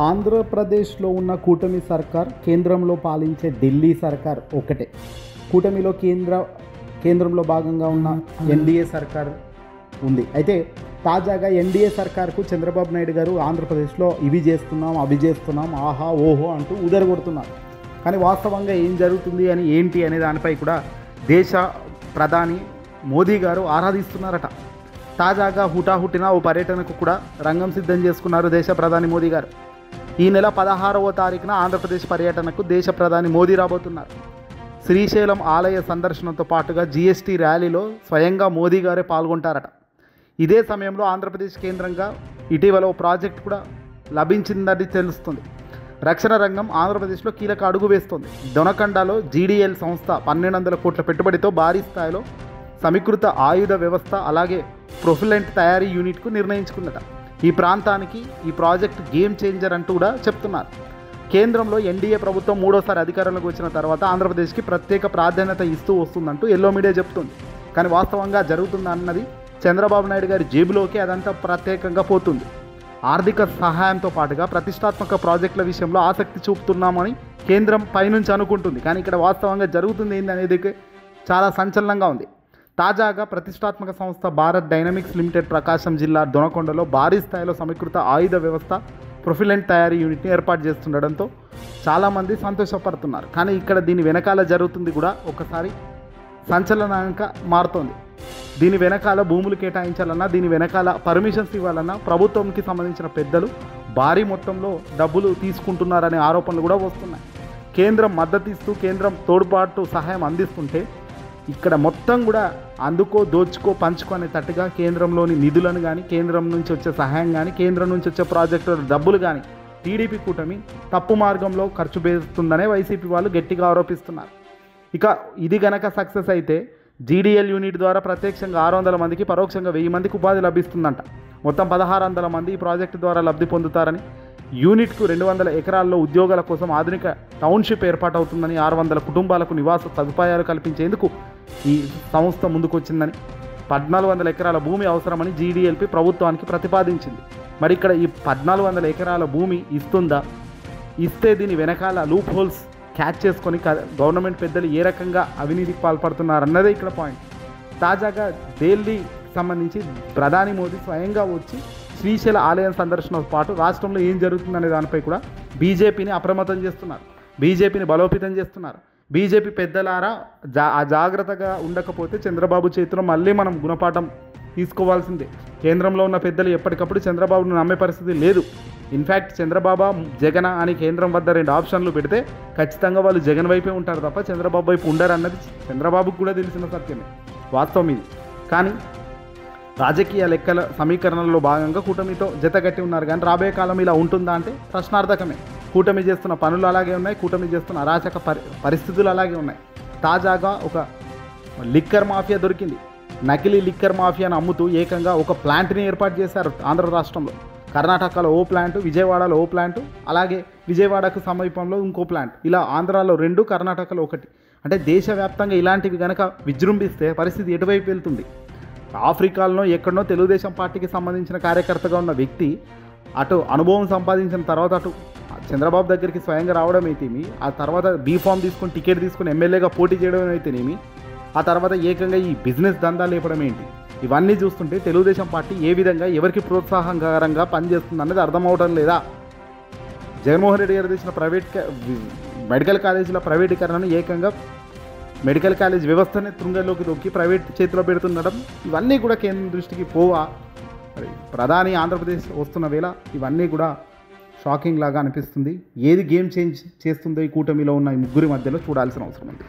ఆంధ్రప్రదేశ్లో ఉన్న కూటమి సర్కార్, కేంద్రంలో పాలించే ఢిల్లీ సర్కార్ ఒకటే. కూటమిలో కేంద్రంలో భాగంగా ఉన్న ఎన్డీఏ సర్కార్ ఉంది. అయితే తాజాగా ఎన్డీఏ సర్కార్కు చంద్రబాబు నాయుడు గారు ఆంధ్రప్రదేశ్లో ఇవి చేస్తున్నాం, అవి చేస్తున్నాం, ఆహా ఓహో అంటూ ఉదరగొడుతున్నారు. కానీ వాస్తవంగా ఏం జరుగుతుంది అని ఏంటి అనే దానిపై కూడా దేశ ప్రధాని మోదీ గారు ఆరాధిస్తున్నారట. తాజాగా హుటాహుటిన ఓ పర్యటనకు కూడా రంగం సిద్ధం చేసుకున్నారు దేశ ప్రధాని మోదీ గారు. ఈ నెల 16వ తారీఖున ఆంధ్రప్రదేశ్ పర్యటనకు దేశ ప్రధాని మోదీ రాబోతున్నారు. శ్రీశైలం ఆలయ సందర్శనతో పాటుగా జీఎస్టీ ర్యాలీలో స్వయంగా మోదీ గారే పాల్గొంటారట. ఇదే సమయంలో ఆంధ్రప్రదేశ్ కేంద్రంగా ఇటీవల ఓ ప్రాజెక్ట్ కూడా లభించిందని తెలుస్తుంది. రక్షణ రంగం ఆంధ్రప్రదేశ్లో కీలక అడుగు వేస్తోంది. దొనకొండలో జీడీఎల్ సంస్థ 1200 కోట్ల పెట్టుబడితో భారీ స్థాయిలో సమీకృత ఆయుధ వ్యవస్థ అలాగే ప్రొఫిలెంట్ తయారీ యూనిట్కు నిర్ణయించుకుందట. ఈ ప్రాంతానికి ఈ ప్రాజెక్ట్ గేమ్ చేంజర్ అంటూ కూడా చెప్తున్నారు. కేంద్రంలో ఎన్డీఏ ప్రభుత్వం మూడోసారి అధికారంలోకి వచ్చిన తర్వాత ఆంధ్రప్రదేశ్కి ప్రత్యేక ప్రాధాన్యత ఇస్తూ వస్తుందంటూ ఎల్లో మీడియా చెప్తుంది. కానీ వాస్తవంగా జరుగుతుందన్నది చంద్రబాబు నాయుడు గారి జేబులోకి అదంతా ప్రత్యేకంగా పోతుంది. ఆర్థిక సహాయంతో పాటుగా ప్రతిష్టాత్మక ప్రాజెక్టుల విషయంలో ఆసక్తి చూపుతున్నామని కేంద్రం పైనుంచి అనుకుంటుంది. కానీ ఇక్కడ వాస్తవంగా జరుగుతుంది ఏంది అనేది చాలా సంచలనంగా ఉంది. తాజాగా ప్రతిష్టాత్మక సంస్థ భారత్ డైనమిక్స్ లిమిటెడ్ ప్రకాశం జిల్లా దొనకొండలో భారీ స్థాయిలో సమీకృత ఆయుధ వ్యవస్థ ప్రొఫిలెంట్ తయారీ యూనిట్ని ఏర్పాటు చేస్తుండడంతో చాలామంది సంతోషపడుతున్నారు. కానీ ఇక్కడ దీని వెనకాల జరుగుతుంది కూడా ఒకసారి సంచలనంగా మారుతోంది. దీని వెనకాల భూములు కేటాయించాలన్నా, దీని వెనకాల పర్మిషన్స్ ఇవ్వాలన్నా ప్రభుత్వంకి సంబంధించిన పెద్దలు భారీ మొత్తంలో డబ్బులు తీసుకుంటున్నారనే ఆరోపణలు కూడా వస్తున్నాయి. కేంద్రం మద్దతు ఇస్తూ కేంద్రం తోడ్పాటు సహాయం అందిస్తుంటే ఇక్కడ మొత్తం కూడా అందుకో దోచుకో పంచుకో అనే తట్టుగా కేంద్రంలోని నిధులను కానీ, కేంద్రం నుంచి వచ్చే సహాయం కానీ, కేంద్రం నుంచి వచ్చే ప్రాజెక్టుల డబ్బులు కానీ టీడీపీ కూటమి తప్పు మార్గంలో ఖర్చు చేస్తుందనే వైసీపీ వాళ్ళు గట్టిగా ఆరోపిస్తున్నారు. ఇక ఇది గనక సక్సెస్ అయితే జీడీఎల్ యూనిట్ ద్వారా ప్రత్యక్షంగా 600 మందికి, పరోక్షంగా 1000 మందికి ఉపాధి లభిస్తుందంట. మొత్తం 1600 మంది ఈ ప్రాజెక్టు ద్వారా లబ్ధి పొందుతారని, యూనిట్కు 200 ఎకరాల్లో ఉద్యోగాల కోసం ఆధునిక టౌన్షిప్ ఏర్పాటవుతుందని, 600 కుటుంబాలకు నివాస సదుపాయాలు కల్పించేందుకు ఈ సంస్థ ముందుకొచ్చిందని, 1400 ఎకరాల భూమి అవసరమని జీడీఎల్పీ ప్రభుత్వానికి ప్రతిపాదించింది. మరి ఇక్కడ ఈ 1400 ఎకరాల భూమి ఇస్తుందా? ఇస్తే దీని వెనకాల లూప్ హోల్స్ క్యాచ్ చేసుకొని గవర్నమెంట్ పెద్దలు ఏ రకంగా అవినీతికి పాల్పడుతున్నారన్నదే ఇక్కడ పాయింట్. తాజాగా ఢిల్లీ సంబంధించి ప్రధాని మోదీ స్వయంగా వచ్చి శ్రీశైల ఆలయం సందర్శనతో పాటు రాష్ట్రంలో ఏం జరుగుతుందనే దానిపై కూడా బీజేపీని అప్రమత్తం చేస్తున్నారు, బీజేపీని బలోపేతం చేస్తున్నారు. బీజేపీ పెద్దలారా జాగ్రత్తగా ఉండకపోతే చంద్రబాబు చేతిలో మళ్ళీ మనం గుణపాఠం తీసుకోవాల్సిందే. కేంద్రంలో ఉన్న పెద్దలు ఎప్పటికప్పుడు చంద్రబాబును నమ్మే పరిస్థితి లేదు. ఇన్ఫ్యాక్ట్ చంద్రబాబు జగన్ అని కేంద్రం వద్ద 2 ఆప్షన్లు పెడితే ఖచ్చితంగా వాళ్ళు జగన్ వైపే ఉంటారు తప్ప చంద్రబాబు వైపు ఉండరు అన్నది చంద్రబాబుకు కూడా తెలిసిన సత్యమే, వాస్తవం ఇది. కానీ రాజకీయ లెక్కల సమీకరణలో భాగంగా కూటమితో జతగట్టి ఉన్నారు. కానీ రాబోయే కాలం ఇలా ఉంటుందా అంటే ప్రశ్నార్థకమే. కూటమి చేస్తున్న పనులు అలాగే ఉన్నాయి, కూటమి చేస్తున్న అరాచక పరిస్థితులు అలాగే ఉన్నాయి. తాజాగా ఒక లిక్కర్ మాఫియా దొరికింది. నకిలీ లిక్కర్ మాఫియాను అమ్ముతూ ఏకంగా ఒక ప్లాంట్ని ఏర్పాటు చేశారు ఆంధ్ర రాష్ట్రంలో. కర్ణాటకలో ఓ ప్లాంటు, విజయవాడలో ఓ ప్లాంటు, అలాగే విజయవాడకు సమీపంలో ఇంకో ప్లాంట్, ఇలా ఆంధ్రాలో 2, కర్ణాటకలో 1. అంటే దేశవ్యాప్తంగా ఇలాంటివి కనుక విజృంభిస్తే పరిస్థితి ఎటువైపు వెళ్తుంది? ఆఫ్రికాలో ఎక్కడనో తెలుగుదేశం పార్టీకి సంబంధించిన కార్యకర్తగా ఉన్న వ్యక్తి అటు అనుభవం సంపాదించిన తర్వాత అటు చంద్రబాబు దగ్గరికి స్వయంగా రావడం అయితేమి, ఆ తర్వాత బీఫామ్ తీసుకొని టికెట్ తీసుకొని ఎమ్మెల్యేగా పోటీ చేయడం అయితేనేమి, ఆ తర్వాత ఏకంగా ఈ బిజినెస్ దందా లేపడం ఏంటి, ఇవన్నీ చూస్తుంటే తెలుగుదేశం పార్టీ ఏ విధంగా ఎవరికి ప్రోత్సాహకరంగా పనిచేస్తుంది అన్నది అర్థమవడం లేదా? జగన్మోహన్ రెడ్డి గారు తెచ్చిన మెడికల్ కాలేజీల ప్రైవేటీకరణను ఏకంగా మెడికల్ కాలేజ్ వ్యవస్థనే తుంగలోకి దొక్కి ప్రైవేట్ చేతిలో పెడుతుండడం, ఇవన్నీ కూడా కేంద్రం దృష్టికి పోవా? ప్రధాని ఆంధ్రప్రదేశ్ వస్తున్న వేళ ఇవన్నీ కూడా షాకింగ్ లాగా అనిపిస్తుంది. ఏది గేమ్ చేంజ్ చేస్తుందో ఈ కూటమిలో ఉన్న ఈ ముగ్గురి మధ్యలో చూడాల్సిన అవసరం ఉంది.